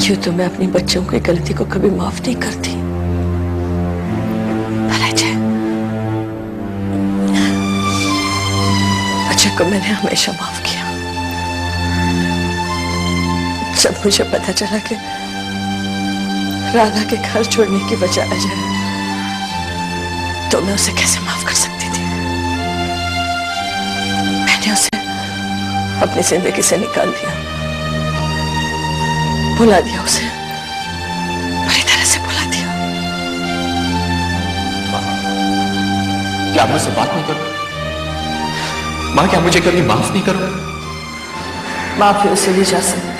क्यों तो मैं अपनी बच्चों की गलती को कभी माफ नहीं करती। पर अजय को मैंने हमेशा माफ किया। जब मुझे पता चला कि राधा के घर छोड़ने की वजह अजय है, तो मैं उसे कैसे माफ कर सकती थी। मैंने उसे अपनी जिंदगी से निकाल दिया, भुला दिया उसे, बुरी तरह से भुला दिया। क्या आप मुझसे बात नहीं करो? मां, क्या मुझे कभी माफ नहीं करो? माफी उसे दी जा सकती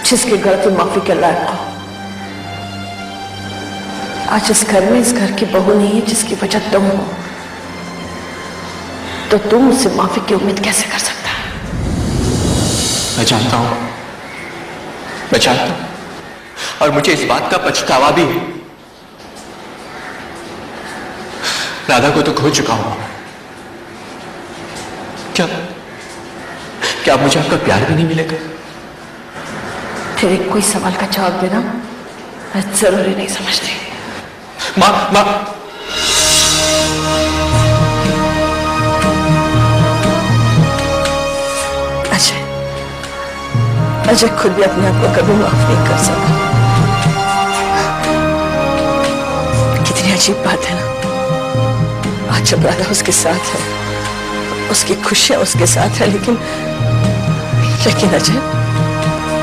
जिसकी गलती माफी के लायक हो। आज इस घर में इस घर की बहू नहीं है जिसकी वजह तुम हो, तो तुम मुझसे माफी की उम्मीद कैसे कर सकता है? मैं जानता हूं, मैं जानता हूं, और मुझे इस बात का पछतावा भी है। राधा को तो खो चुका हूं। क्या मुझे आपका प्यार भी नहीं मिलेगा? तेरे कोई सवाल का जवाब देना मैं जरूरी नहीं समझती। मां, अजय खुद भी अपने आप को कभी माफ नहीं कर सका। कितनी अजीब बात है ना। आज जब राधा उसके साथ है, उसकी खुशियां उसके साथ है, लेकिन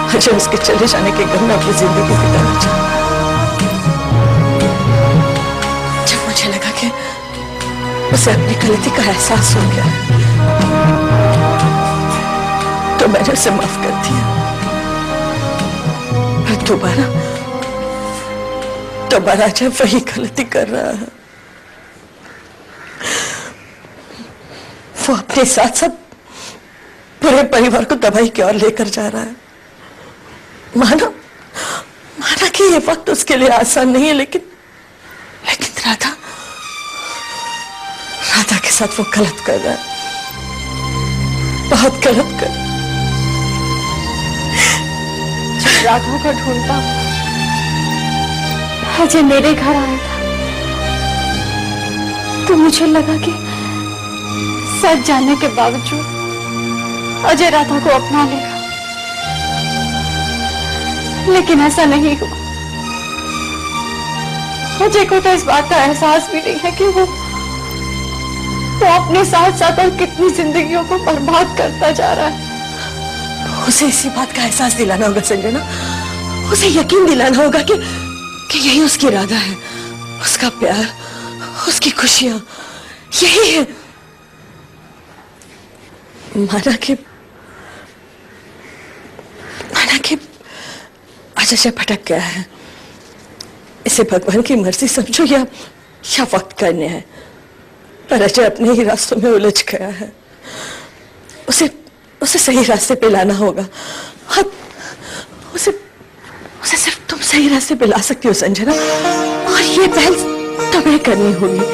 अजय उसके चले जाने के गम में अपनी जिंदगी बिताना चाहता। जब मुझे लगा कि उसे अपनी गलती का एहसास हो गया, तो मैंने उसे माफ कर दिया। दोबारा अजय वही गलती कर रहा है। वो अपने साथ साथ पूरे परिवार को तबाही की ओर लेकर जा रहा है। माना कि ये वक्त उसके लिए आसान नहीं है, लेकिन राधा के साथ वो गलत कर रहा है, बहुत गलत कर। राधा को ढूंढता अजय मेरे घर आया था, तो मुझे लगा कि सच जानने के बावजूद अजय राधा को अपना लेगा, लेकिन ऐसा नहीं हुआ। अजय को तो इस बात का एहसास भी नहीं है कि वो अपने साथ साथ और कितनी जिंदगियों को बर्बाद करता जा रहा है। उसे इसी बात का एहसास दिलाना होगा संजना, उसे यकीन दिलाना होगा कि यही उसकी राधा है, उसका प्यार, उसकी खुशियां यही है। माना कि आज अजय भटक गया है, इसे भगवान की मर्जी समझो या वक्त करने है, पर अजय अपने ही रास्तों में उलझ गया है। उसे सही रास्ते पे लाना होगा। हाँ, उसे सिर्फ तुम सही रास्ते पे ला सकती हो संजना, और ये पहल तुम्हें करनी होगी,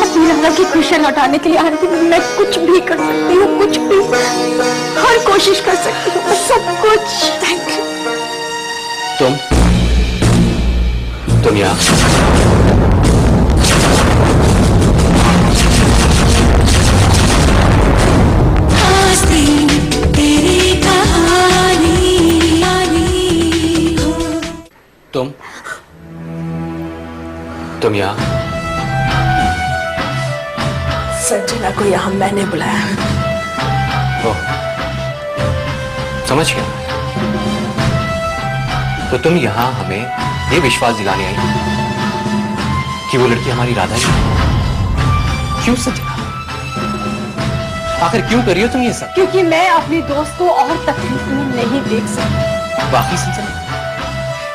अपनी राधा की खुशियां लौटाने के लिए आंटी मैं कुछ भी कर सकती हूँ, कुछ भी, हर कोशिश कर सकती हूँ, सब कुछ। Thank you. तुम यहाँ तुम यहाँ? संजना को यहाँ मैंने बुलाया है। ओह, समझ गया। तो तुम यहाँ हमें ये विश्वास दिलाने आई कि वो लड़की हमारी राधा ही है। क्यों संजना? आखिर क्यों कर रही हो तुम ये सब? क्योंकि मैं अपनी दोस्त को और तकलीफ में नहीं देख सकती। वाकई संजना?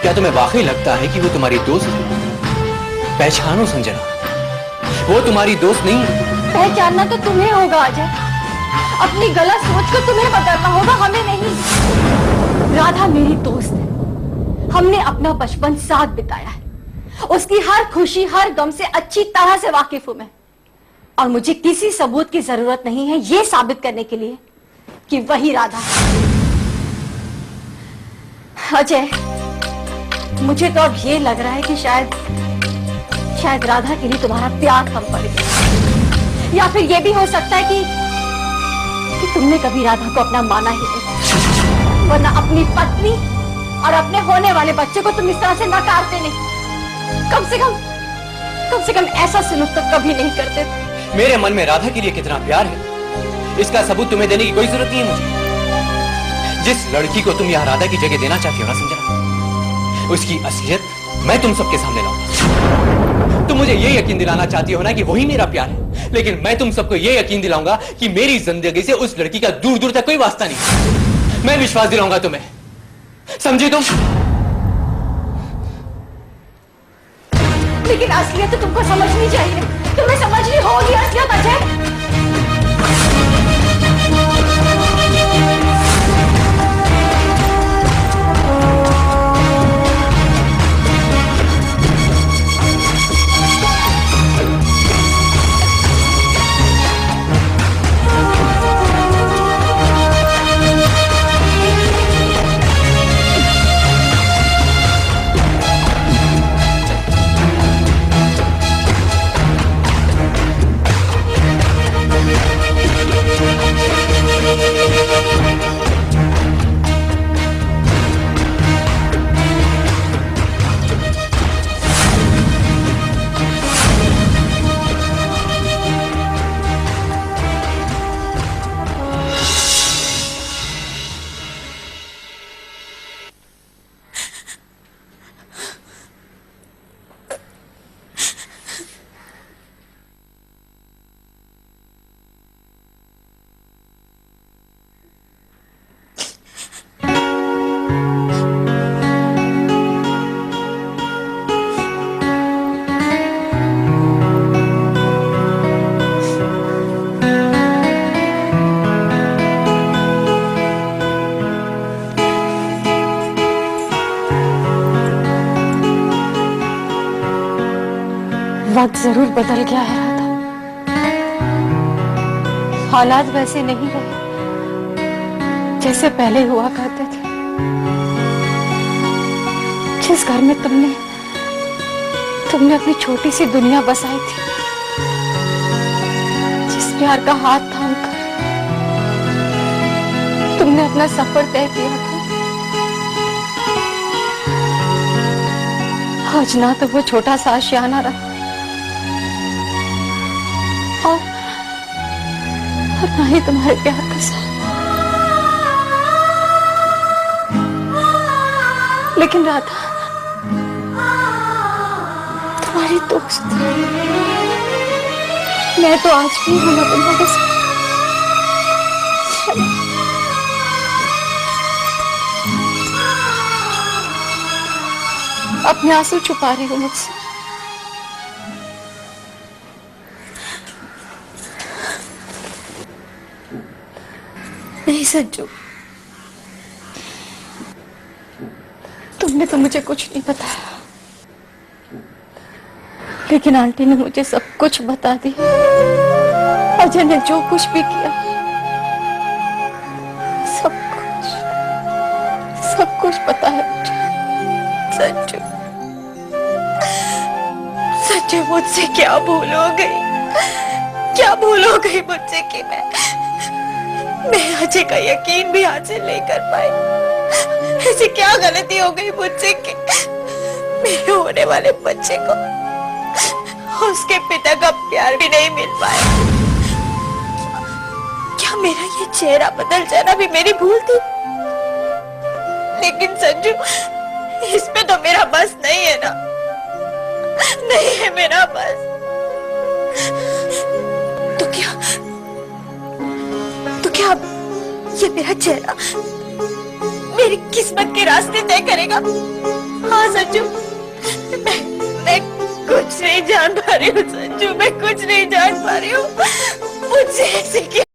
क्या तुम्हें वाकई लगता है कि वो तुम्हारी दोस्त है? पहचानो संजना, वो तुम्हारी दोस्त नहीं है। पहचानना तो तुम्हें होगा अजय, अपनी गलत सोच को तुम्हें बदलना होगा, हमें नहीं। राधा मेरी दोस्त है, हमने अपना बचपन साथ बिताया है, उसकी हर खुशी हर गम से अच्छी तरह से वाकिफ हूं मैं, और मुझे किसी सबूत की जरूरत नहीं है ये साबित करने के लिए कि वही राधा है। अजय, मुझे तो अब ये लग रहा है कि शायद राधा के लिए तुम्हारा प्यार कम पड़ गया, या फिर ये भी हो सकता है कि तुमने कभी राधा को अपना माना ही नहीं, वरना अपनी पत्नी और अपने होने वाले बच्चे को तुम इस तरह से नकारते नहीं। कम से कम ऐसा सलूक तो कभी नहीं करते। मेरे मन में राधा के लिए कितना प्यार है, इसका सबूत तुम्हें देने की कोई जरूरत नहीं है मुझे। जिस लड़की को तुम यहाँ राधा की जगह देना चाहती हो ना संजना, उसकी असलियत मैं तुम सबके सामने लाऊंगा। तुम मुझे ये यकीन दिलाना चाहती हो ना कि वही मेरा प्यार है, लेकिन मैं तुम सबको ये यकीन दिलाऊंगा कि मेरी जिंदगी से उस लड़की का दूर दूर तक कोई वास्ता नहीं। मैं विश्वास दिलाऊंगा तुम्हें, समझी तुम? लेकिन असलियत तो तुमको समझनी चाहिए, तुम्हें समझनी होगी असलियत अजय। वक्त जरूर बदल गया है राधा, हालात वैसे नहीं रहे जैसे पहले हुआ करते थे। जिस घर में तुमने अपनी छोटी सी दुनिया बसाई थी, जिस प्यार का हाथ थामकर तुमने अपना सफर तय किया था, आज ना तो वो छोटा सा आशियाना रहा और ना ही तुम्हारे प्यार का साथ। लेकिन राधा तुम्हारी दोस्त, मैं तो आज भी हूं ना तुम्हारे साथ। अपने आंसू छुपा रही हूं मुझसे। नहीं संजू, तुमने तो मुझे कुछ नहीं बताया, लेकिन आंटी ने मुझे सब कुछ बता दिया। अजय ने जो कुछ भी किया, सब कुछ पता है मुझे। संजू मुझसे क्या भूल हो गई मुझसे कि मैं अजय का यकीन भी हासिल नहीं कर पाई। ऐसी क्या गलती हो गई मुझसे कि मेरे होने वाले बच्चे को उसके पिता का प्यार भी नहीं मिल पाया। क्या मेरा ये चेहरा बदल जाना भी मेरी भूल थी? लेकिन संजू, इसमें तो मेरा बस नहीं है ना, नहीं है मेरा बस। तो क्या ये मेरा चेहरा मेरी किस्मत के रास्ते तय करेगा? हाँ संजू, मैं कुछ नहीं जान पा रही हूँ संजू, मैं कुछ नहीं जान पा रही हूँ। मुझसे ऐसे